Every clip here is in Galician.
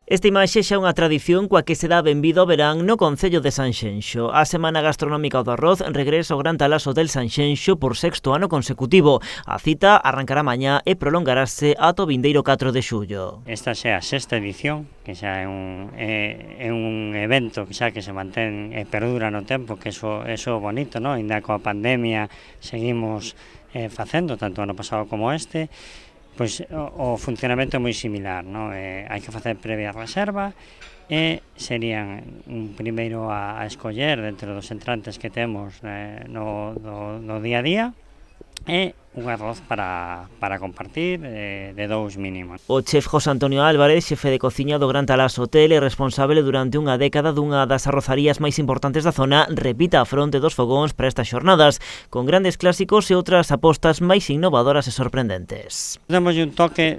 Esta imaxe xa é unha tradición coa que se dá benvido ao verán no concello de Sanxenxo. A Semana Gastronómica do Arroz regresa ao Gran Talaso del Sanxenxo por sexto ano consecutivo. A cita arrancará mañá e prolongarase ata o vindeiro 4 de xullo. Esta xa a sexta edición, que xa é un evento que xa que se mantén e perdura no tempo, que eso bonito, ¿no? Ainda coa pandemia seguimos facendo, tanto ano pasado como este. Pois o funcionamento é moi similar, ¿no? Hai que facer previa reserva e serían un primeiro a escoller dentro dos entrantes que temos no día a día e un arroz para compartir de 2 mínimos. O chef José Antonio Álvarez, xefe de cociña do Gran Talaso Hotel e responsable durante unha década dunha das arrozarías máis importantes da zona, repita a fronte dos fogóns para estas xornadas, con grandes clásicos e outras apostas máis innovadoras e sorprendentes. Damos un toque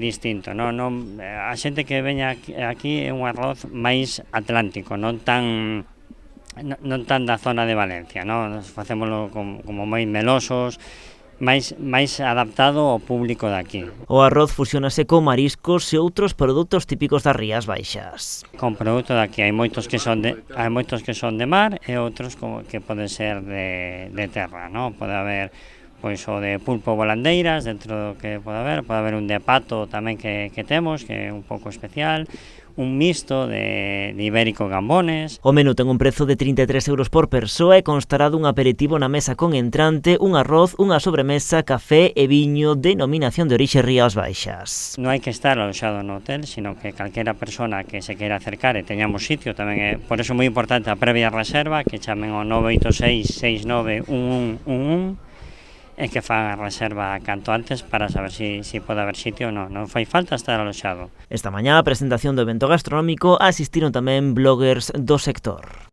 distinto, non? A xente que veña aquí é un arroz máis atlántico, non tan da zona de Valencia, non? Facémolo como moi melosos, máis adaptado ao público de aquí. O arroz fusionase con mariscos e outros produtos típicos das Rías Baixas. Con produto de aquí hai moitos que son de mar e outros que poden ser de terra, non? Pode haber pois o de pulpo volandeiras dentro do que pode haber un de pato tamén que temos, que é un pouco especial, un misto de ibérico gambones. O menú ten un prezo de 33 euros por persoa e constará dun aperitivo na mesa con entrante, un arroz, unha sobremesa, café e viño, denominación de orixe Rías Baixas. Non hai que estar aloxado no hotel, sino que calquera persona que se queira acercar e teñamos sitio, tamén é por eso moi importante a previa reserva, que chamen ao 986 69 1111 e que fan a reserva canto antes para saber si pode haber sitio ou non. Non fai falta estar aloxado. Esta mañá a presentación do evento gastronómico asistiron tamén bloggers do sector.